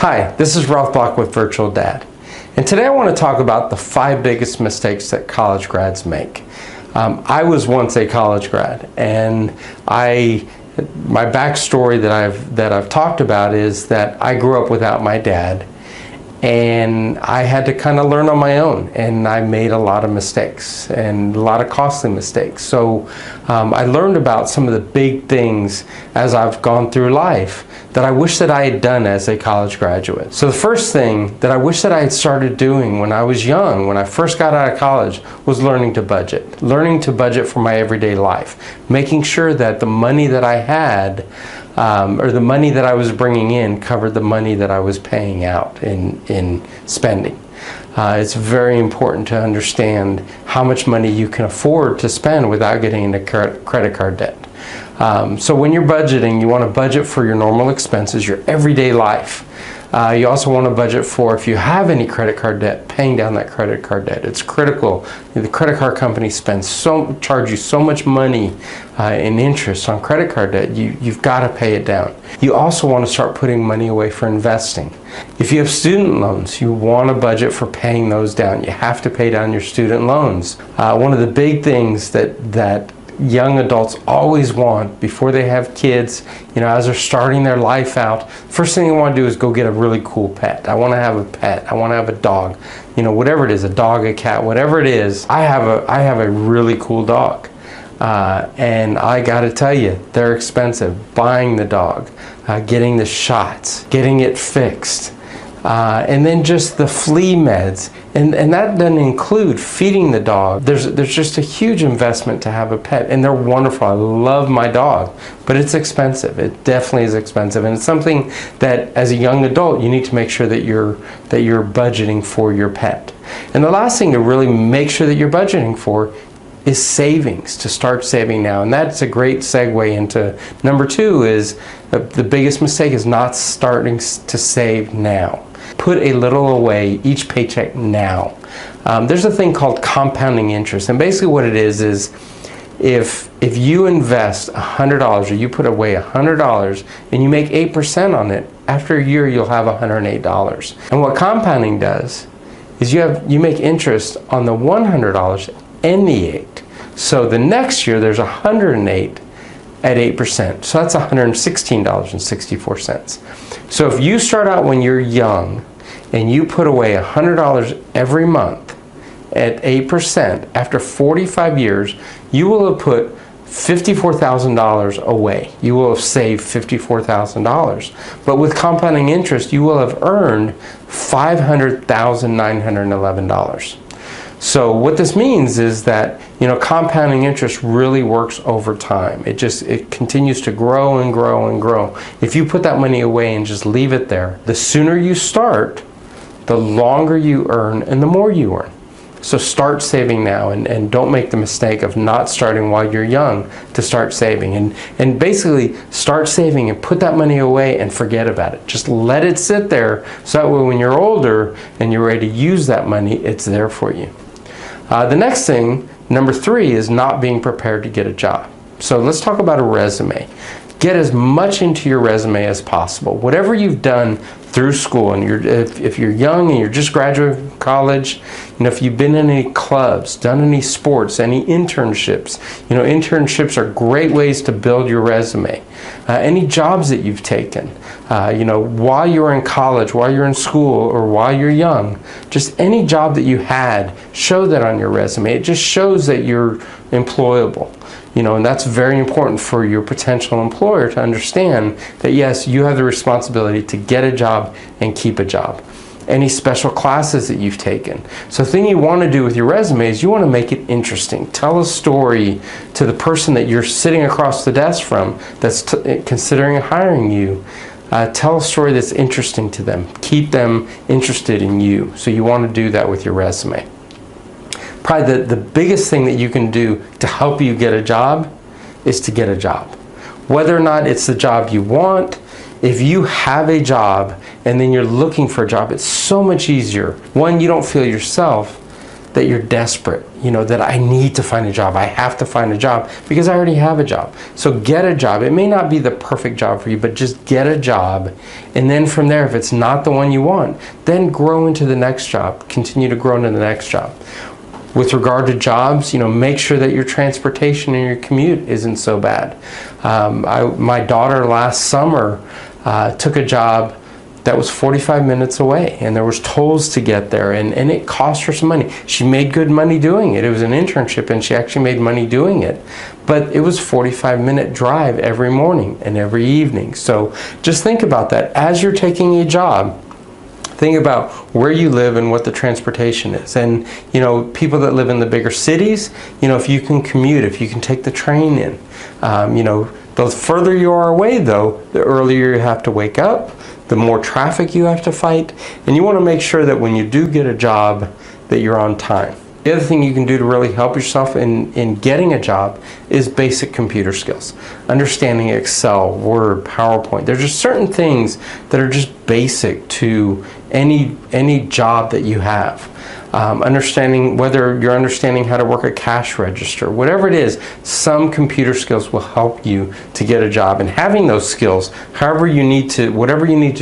Hi, this is Ralph Block with Virtual Dad. And today I want to talk about the 5 biggest mistakes that college grads make. I was once a college grad, and my backstory that I've talked about is that I grew up without my dad, and I had to kind of learn on my own, and I made a lot of mistakes and a lot of costly mistakes. So I learned about some of the big things as I've gone through life that I wish that I had done as a college graduate. So the first thing that I wish that I had started doing when I was young, when I first got out of college, was learning to budget. Learning to budget for my everyday life. Making sure that the money that I had or the money that I was bringing in covered the money that I was paying out in spending. It's very important to understand how much money you can afford to spend without getting into credit card debt. So when you're budgeting, you want to budget for your normal expenses, your everyday life. You also want to budget for, if you have any credit card debt, paying down that credit card debt. It's critical. The credit card companies charge you so much money in interest on credit card debt. You've got to pay it down. You also want to start putting money away for investing. If you have student loans, you want to budget for paying those down. You have to pay down your student loans. One of the big things that young adults always want before they have kids, as they're starting their life out, first thing they want to do is go get a really cool pet. I want to have a pet. I want to have a dog. Whatever it is, a dog, a cat, whatever it is. I have a really cool dog. And I got to tell you, they're expensive. Buying the dog, getting the shots, getting it fixed. And then just the flea meds, and that doesn't include feeding the dog. There's just a huge investment to have a pet, and they're wonderful. I love my dog, but it's expensive. It definitely is expensive, and it's something that as a young adult you need to make sure that you're budgeting for your pet. And the last thing to really make sure that you're budgeting for is savings, to start saving now. And that's a great segue into number 2 is the biggest mistake is not starting to save now. Put a little away each paycheck now. There's a thing called compounding interest, and basically what it is if you invest $100 or you put away $100 and you make 8% on it, after a year you'll have $108. And what compounding does is you make interest on the $100 and the 8. So the next year there's 108 at 8%. So that's $116.64. So if you start out when you're young and you put away $100 every month at 8%, after 45 years, you will have put $54,000 away. You will have saved $54,000. But with compounding interest, you will have earned $500,911. So what this means is that compounding interest really works over time. It continues to grow and grow and grow. If you put that money away and just leave it there, the sooner you start, the longer you earn and the more you earn. So start saving now, and don't make the mistake of not starting while you're young to start saving. And basically start saving and put that money away and forget about it. Just let it sit there so that way when you're older and you're ready to use that money, it's there for you. The next thing, number 3, is not being prepared to get a job. So let's talk about a resume. Get as much into your resume as possible. Whatever you've done through school, and if you're young and you're just graduating from college, if you've been in any clubs, done any sports, any internships, internships are great ways to build your resume. Any jobs that you've taken, while you're in college, while you're in school, or while you're young, just any job that you had, show that on your resume. It just shows that you're employable. And that's very important for your potential employer to understand that yes, you have the responsibility to get a job and keep a job. Any special classes that you've taken. So the thing you want to do with your resume is you want to make it interesting. Tell a story to the person that you're sitting across the desk from that's considering hiring you. Tell a story that's interesting to them. Keep them interested in you. So you want to do that with your resume. Probably the biggest thing that you can do to help you get a job is to get a job. Whether or not it's the job you want, if you have a job and then you're looking for a job, it's so much easier. One, you don't feel yourself that you're desperate, that I need to find a job. I have to find a job because I already have a job. So get a job. It may not be the perfect job for you, but just get a job. And then from there, if it's not the one you want, then grow into the next job. Continue to grow into the next job. With regard to jobs, make sure that your transportation and your commute isn't so bad. My daughter last summer took a job that was 45 minutes away, and there was tolls to get there, and it cost her some money. She made good money doing it. It was an internship, and she actually made money doing it. But it was 45-minute drive every morning and every evening. So just think about that. As you're taking a job, think about where you live and what the transportation is. And people that live in the bigger cities, if you can commute, if you can take the train in, the further you are away though, the earlier you have to wake up, the more traffic you have to fight, and you want to make sure that when you do get a job that you're on time. The other thing you can do to really help yourself in getting a job is basic computer skills. Understanding Excel, Word, PowerPoint. There's just certain things that are just basic to any job that you have. Understanding whether you're understanding how to work a cash register, whatever it is, some computer skills will help you to get a job. And having those skills, whatever you need to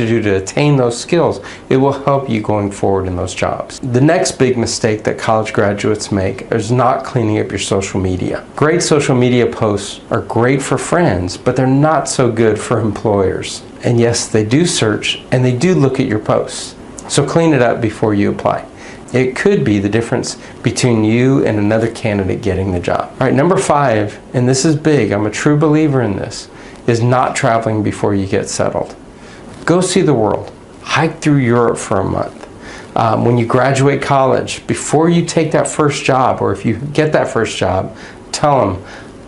do to attain those skills, it will help you going forward in those jobs. The next big mistake that college graduates make is not cleaning up your social media. Great social media posts are great for friends, but they're not so good for employers. And yes, they do search and they do look at your posts. So clean it up before you apply. It could be the difference between you and another candidate getting the job. All right, number 5, and this is big, I'm a true believer in this, is not traveling before you get settled. Go see the world. Hike through Europe for a month. When you graduate college, before you take that first job, or if you get that first job, tell them,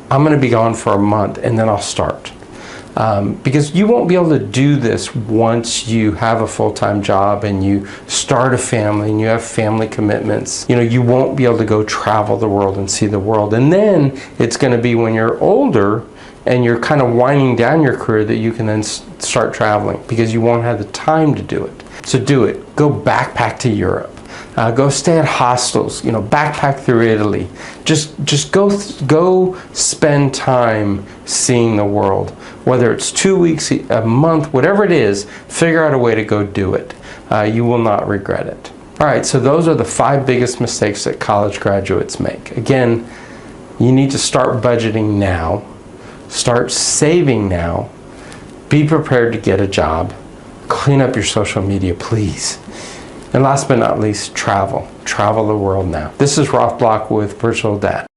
I'm going to be gone for a month and then I'll start. Because you won't be able to do this once you have a full-time job and you start a family and you have family commitments. You won't be able to go travel the world and see the world. And then it's going to be when you're older and you're kind of winding down your career that you can then start traveling, because you won't have the time to do it. So do it. Go backpack to Europe. Go stay at hostels, backpack through Italy. Just go spend time seeing the world. Whether it's 2 weeks, a month, whatever it is, figure out a way to go do it. You will not regret it. All right, so those are the 5 biggest mistakes that college graduates make. Again, you need to start budgeting now. Start saving now. Be prepared to get a job. Clean up your social media, please. And last but not least, travel. Travel the world now. This is Rolf Block with Virtual Dad.